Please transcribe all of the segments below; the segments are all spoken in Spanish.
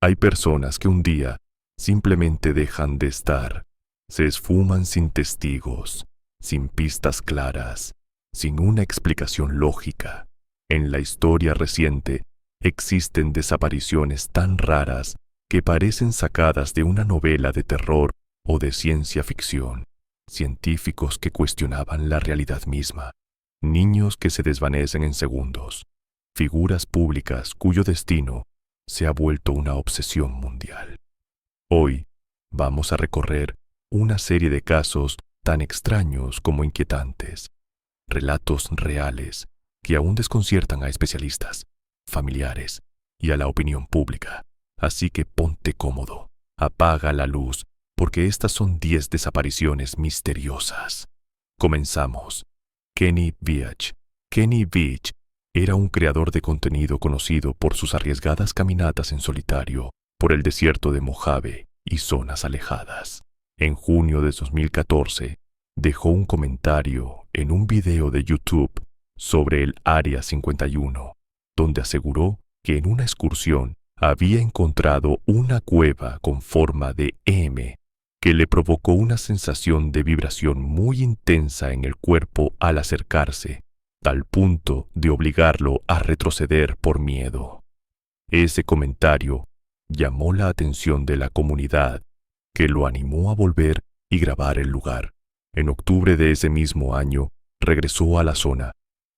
Hay personas que un día simplemente dejan de estar, se esfuman sin testigos, sin pistas claras, sin una explicación lógica. En la historia reciente existen desapariciones tan raras que parecen sacadas de una novela de terror o de ciencia ficción. Científicos que cuestionaban la realidad misma, niños que se desvanecen en segundos, figuras públicas cuyo destino se ha vuelto una obsesión mundial. Hoy vamos a recorrer una serie de casos tan extraños como inquietantes, relatos reales que aún desconciertan a especialistas, familiares y a la opinión pública. Así que ponte cómodo, apaga la luz, porque estas son 10 desapariciones misteriosas. Comenzamos. Kenny Veach. Kenny Veach era un creador de contenido conocido por sus arriesgadas caminatas en solitario por el desierto de Mojave y zonas alejadas. En junio de 2014, dejó un comentario en un video de YouTube sobre el Área 51, donde aseguró que en una excursión había encontrado una cueva con forma de M que le provocó una sensación de vibración muy intensa en el cuerpo al acercarse, tal punto de obligarlo a retroceder por miedo. Ese comentario llamó la atención de la comunidad, que lo animó a volver y grabar el lugar. En octubre de ese mismo año, regresó a la zona,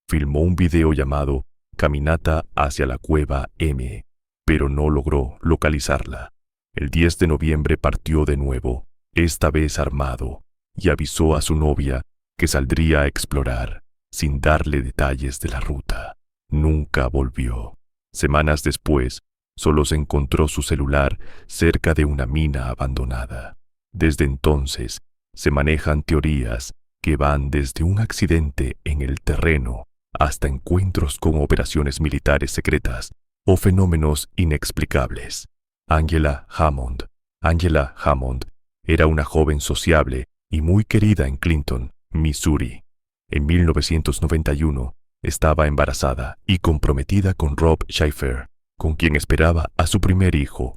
filmó un video llamado Caminata hacia la cueva M, pero no logró localizarla. El 10 de noviembre partió de nuevo, esta vez armado, y avisó a su novia que saldría a explorar, sin darle detalles de la ruta. Nunca volvió. Semanas después, solo se encontró su celular cerca de una mina abandonada. Desde entonces, se manejan teorías que van desde un accidente en el terreno hasta encuentros con operaciones militares secretas o fenómenos inexplicables. Angela Hammond. Angela Hammond era una joven sociable y muy querida en Clinton, Missouri. En 1991 estaba embarazada y comprometida con Rob Schaefer, con quien esperaba a su primer hijo.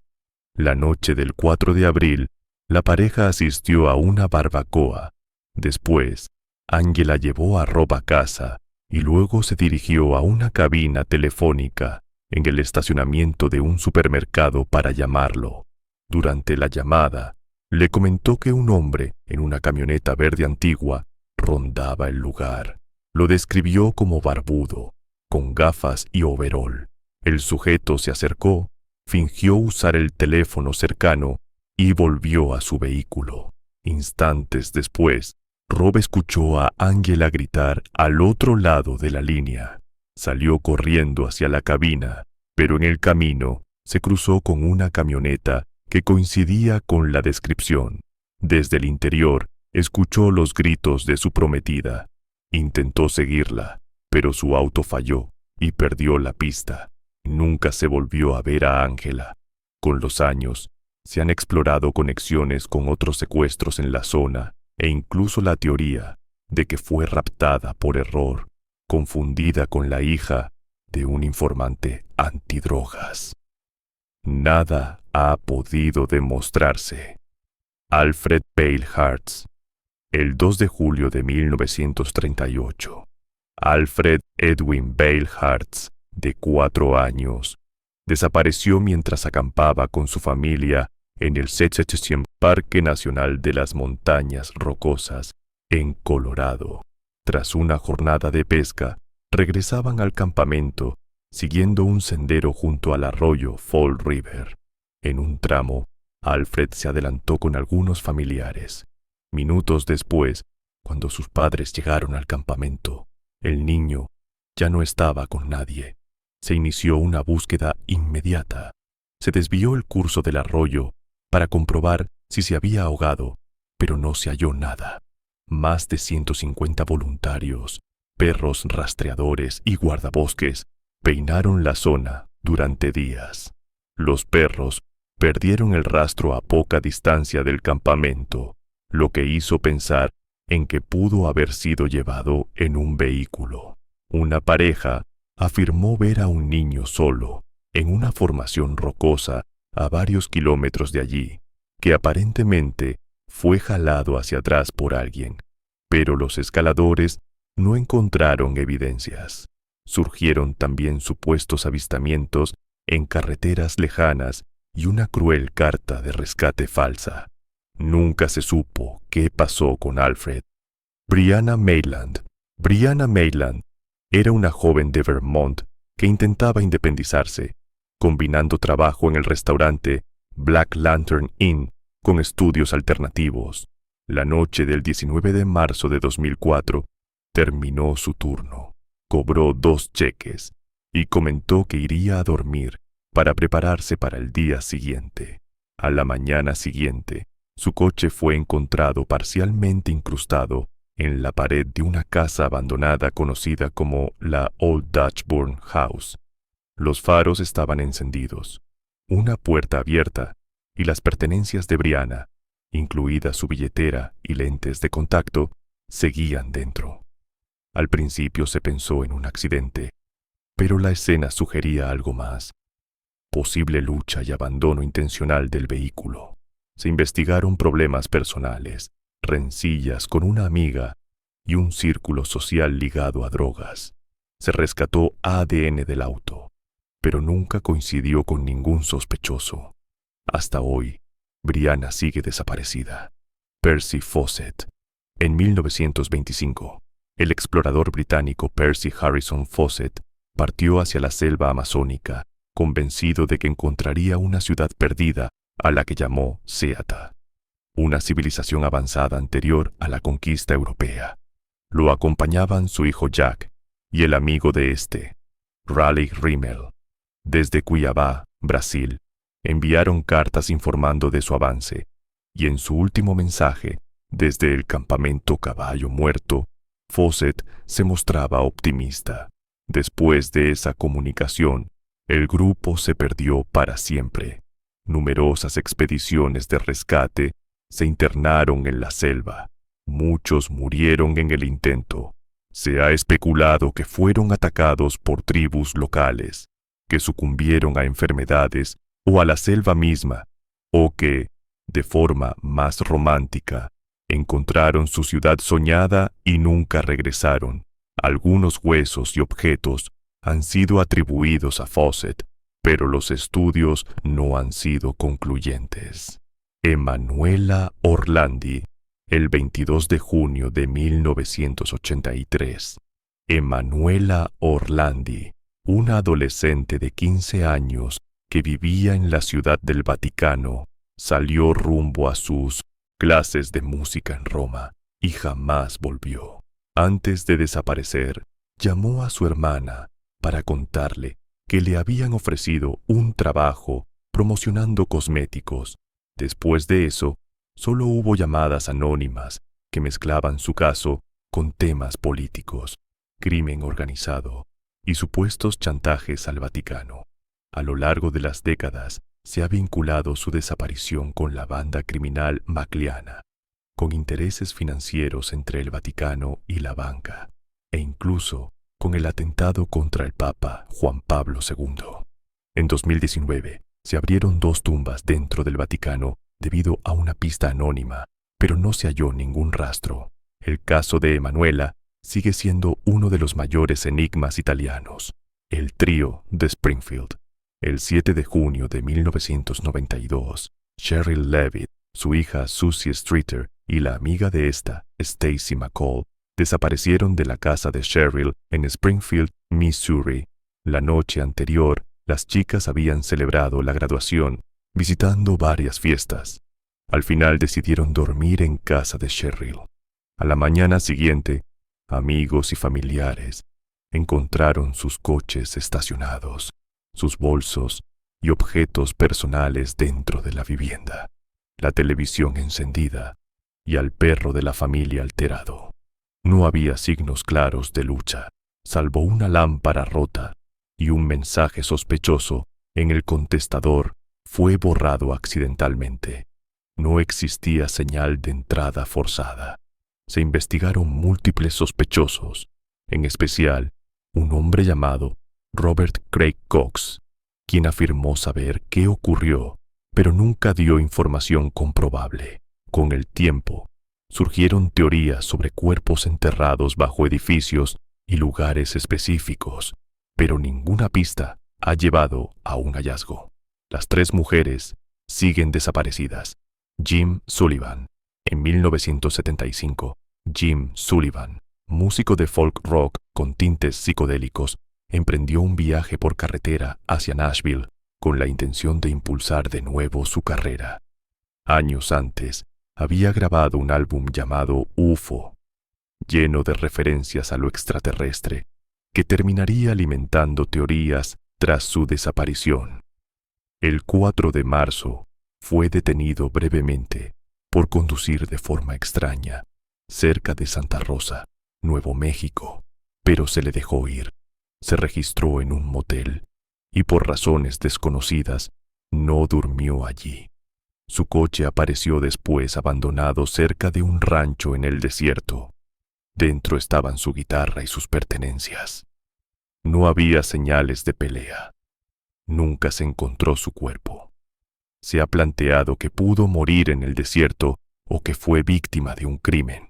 La noche del 4 de abril, la pareja asistió a una barbacoa. Después, Angela llevó a Rob a casa y luego se dirigió a una cabina telefónica en el estacionamiento de un supermercado para llamarlo. Durante la llamada, le comentó que un hombre en una camioneta verde antigua rondaba el lugar. Lo describió como barbudo, con gafas y overol. El sujeto se acercó, fingió usar el teléfono cercano y volvió a su vehículo. Instantes después, Rob escuchó a Angela gritar al otro lado de la línea. Salió corriendo hacia la cabina, pero en el camino se cruzó con una camioneta que coincidía con la descripción. Desde el interior, escuchó los gritos de su prometida. Intentó seguirla, pero su auto falló y perdió la pista. Nunca se volvió a ver a Angela. Con los años, se han explorado conexiones con otros secuestros en la zona e incluso la teoría de que fue raptada por error, confundida con la hija de un informante antidrogas. Nada ha podido demostrarse. Alfred Bale Hartz. El 2 de julio de 1938, Alfred Edwin Bale Hartz, de 4 años, desapareció mientras acampaba con su familia en el Setchetian Parque Nacional de las Montañas Rocosas, en Colorado. Tras una jornada de pesca, regresaban al campamento siguiendo un sendero junto al arroyo Fall River. En un tramo, Alfred se adelantó con algunos familiares. Minutos después, cuando sus padres llegaron al campamento, el niño ya no estaba con nadie. Se inició una búsqueda inmediata. Se desvió el curso del arroyo para comprobar si se había ahogado, pero no se halló nada. Más de 150 voluntarios, perros rastreadores y guardabosques peinaron la zona durante días. Los perros perdieron el rastro a poca distancia del campamento, lo que hizo pensar en que pudo haber sido llevado en un vehículo. Una pareja afirmó ver a un niño solo en una formación rocosa a varios kilómetros de allí, que aparentemente fue jalado hacia atrás por alguien, pero los escaladores no encontraron evidencias. Surgieron también supuestos avistamientos en carreteras lejanas y una cruel carta de rescate falsa. Nunca se supo qué pasó con Alfred. Brianna Maitland. Brianna Maitland era una joven de Vermont que intentaba independizarse, combinando trabajo en el restaurante Black Lantern Inn con estudios alternativos. La noche del 19 de marzo de 2004 terminó su turno, cobró 2 cheques y comentó que iría a dormir para prepararse para el día siguiente. A la mañana siguiente, su coche fue encontrado parcialmente incrustado en la pared de una casa abandonada conocida como la Old Dutchburn House. Los faros estaban encendidos, una puerta abierta y las pertenencias de Brianna, incluida su billetera y lentes de contacto, seguían dentro. Al principio se pensó en un accidente, pero la escena sugería algo más. Posible lucha y abandono intencional del vehículo. Se investigaron problemas personales, rencillas con una amiga y un círculo social ligado a drogas. Se rescató ADN del auto, pero nunca coincidió con ningún sospechoso. Hasta hoy, Brianna sigue desaparecida. Percy Fawcett. En 1925, el explorador británico Percy Harrison Fawcett partió hacia la selva amazónica, convencido de que encontraría una ciudad perdida a la que llamó Seata, una civilización avanzada anterior a la conquista europea. Lo acompañaban su hijo Jack y el amigo de este, Raleigh Rimmel. Desde Cuiabá, Brasil, enviaron cartas informando de su avance, y en su último mensaje, desde el campamento Caballo Muerto, Fawcett se mostraba optimista. Después de esa comunicación, el grupo se perdió para siempre. Numerosas expediciones de rescate se internaron en la selva. Muchos murieron en el intento. Se ha especulado que fueron atacados por tribus locales, que sucumbieron a enfermedades o a la selva misma, o que, de forma más romántica, encontraron su ciudad soñada y nunca regresaron. Algunos huesos y objetos han sido atribuidos a Fawcett, pero los estudios no han sido concluyentes. Emanuela Orlandi, el 22 de junio de 1983. Emanuela Orlandi, una adolescente de 15 años que vivía en la Ciudad del Vaticano, salió rumbo a sus clases de música en Roma y jamás volvió. Antes de desaparecer, llamó a su hermana para contarle que le habían ofrecido un trabajo promocionando cosméticos. Después de eso, solo hubo llamadas anónimas que mezclaban su caso con temas políticos, crimen organizado y supuestos chantajes al Vaticano. A lo largo de las décadas, se ha vinculado su desaparición con la banda criminal Macleana, con intereses financieros entre el Vaticano y la banca, e incluso con el atentado contra el Papa Juan Pablo II. En 2019, se abrieron 2 tumbas dentro del Vaticano debido a una pista anónima, pero no se halló ningún rastro. El caso de Emanuela sigue siendo uno de los mayores enigmas italianos. El trío de Springfield. El 7 de junio de 1992, Cheryl Levitt, su hija Susie Streeter y la amiga de esta, Stacy McCall, desaparecieron de la casa de Cheryl en Springfield, Missouri. La noche anterior, las chicas habían celebrado la graduación, visitando varias fiestas. Al final decidieron dormir en casa de Cheryl. A la mañana siguiente, amigos y familiares encontraron sus coches estacionados, sus bolsos y objetos personales dentro de la vivienda, la televisión encendida y al perro de la familia alterado. No había signos claros de lucha, salvo una lámpara rota y un mensaje sospechoso en el contestador fue borrado accidentalmente. No existía señal de entrada forzada. Se investigaron múltiples sospechosos, en especial un hombre llamado Robert Craig Cox, quien afirmó saber qué ocurrió pero nunca dio información comprobable. Con el tiempo, surgieron teorías sobre cuerpos enterrados bajo edificios y lugares específicos, pero ninguna pista ha llevado a un hallazgo. Las 3 mujeres siguen desaparecidas. Jim Sullivan. En 1975, Jim Sullivan, músico de folk rock con tintes psicodélicos, emprendió un viaje por carretera hacia Nashville con la intención de impulsar de nuevo su carrera. Años antes, había grabado un álbum llamado UFO, lleno de referencias a lo extraterrestre, que terminaría alimentando teorías tras su desaparición. El 4 de marzo fue detenido brevemente por conducir de forma extraña cerca de Santa Rosa, Nuevo México, pero se le dejó ir. Se registró en un motel y por razones desconocidas no durmió allí. Su coche apareció después abandonado cerca de un rancho en el desierto. Dentro estaban su guitarra y sus pertenencias. No había señales de pelea. Nunca se encontró su cuerpo. Se ha planteado que pudo morir en el desierto o que fue víctima de un crimen.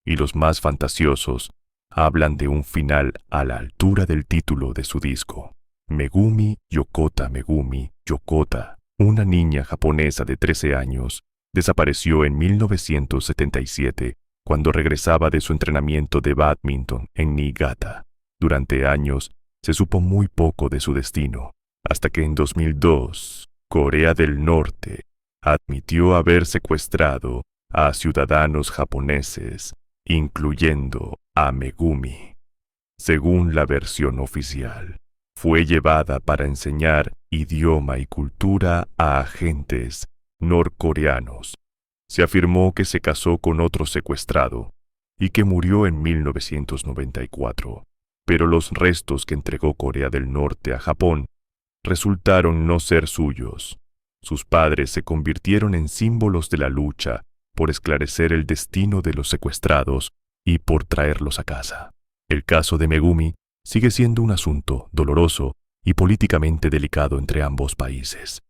Y los más fantasiosos hablan de un final a la altura del título de su disco. Megumi Yokota Megumi Yokota, una niña japonesa de 13 años, desapareció en 1977 cuando regresaba de su entrenamiento de bádminton en Niigata. Durante años se supo muy poco de su destino, hasta que en 2002, Corea del Norte admitió haber secuestrado a ciudadanos japoneses, incluyendo a Megumi. Según la versión oficial, fue llevada para enseñar idioma y cultura a agentes norcoreanos. Se afirmó que se casó con otro secuestrado y que murió en 1994, pero los restos que entregó Corea del Norte a Japón resultaron no ser suyos. Sus padres se convirtieron en símbolos de la lucha por esclarecer el destino de los secuestrados y por traerlos a casa. El caso de Megumi sigue siendo un asunto doloroso y políticamente delicado entre ambos países.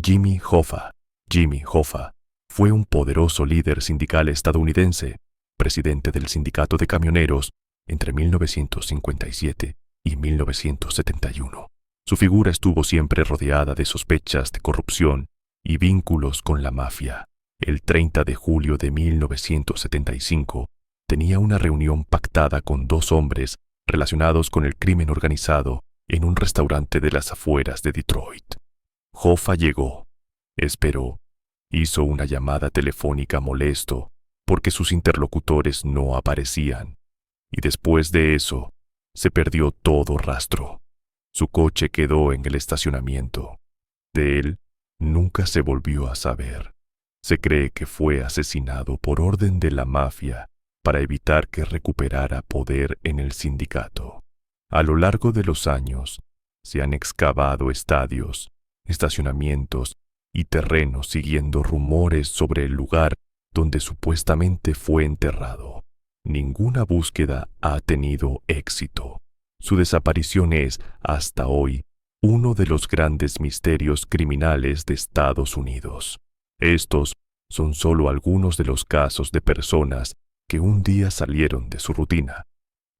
Jimmy Hoffa fue un poderoso líder sindical estadounidense, presidente del sindicato de camioneros entre 1957 y 1971. Su figura estuvo siempre rodeada de sospechas de corrupción y vínculos con la mafia. El 30 de julio de 1975 tenía una reunión pactada con 2 hombres relacionados con el crimen organizado en un restaurante de las afueras de Detroit. Hoffa llegó, esperó, hizo una llamada telefónica molesto porque sus interlocutores no aparecían, y después de eso se perdió todo rastro. Su coche quedó en el estacionamiento. De él nunca se volvió a saber. Se cree que fue asesinado por orden de la mafia para evitar que recuperara poder en el sindicato. A lo largo de los años, se han excavado estadios, estacionamientos y terrenos siguiendo rumores sobre el lugar donde supuestamente fue enterrado. Ninguna búsqueda ha tenido éxito. Su desaparición es, hasta hoy, uno de los grandes misterios criminales de Estados Unidos. Estos son solo algunos de los casos de personas que un día salieron de su rutina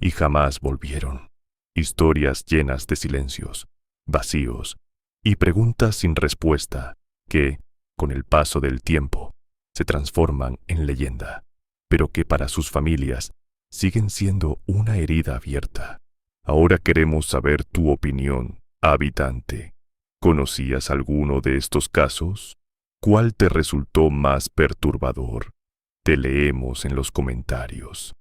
y jamás volvieron. Historias llenas de silencios, vacíos y preguntas sin respuesta que, con el paso del tiempo, se transforman en leyenda, pero que para sus familias siguen siendo una herida abierta. Ahora queremos saber tu opinión, habitante. ¿Conocías alguno de estos casos? ¿Cuál te resultó más perturbador? Te leemos en los comentarios.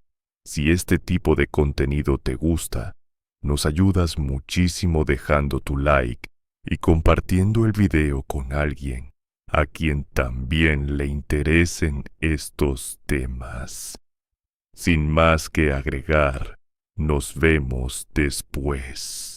Si este tipo de contenido te gusta, nos ayudas muchísimo dejando tu like y compartiendo el video con alguien a quien también le interesen estos temas. Sin más que agregar, nos vemos después.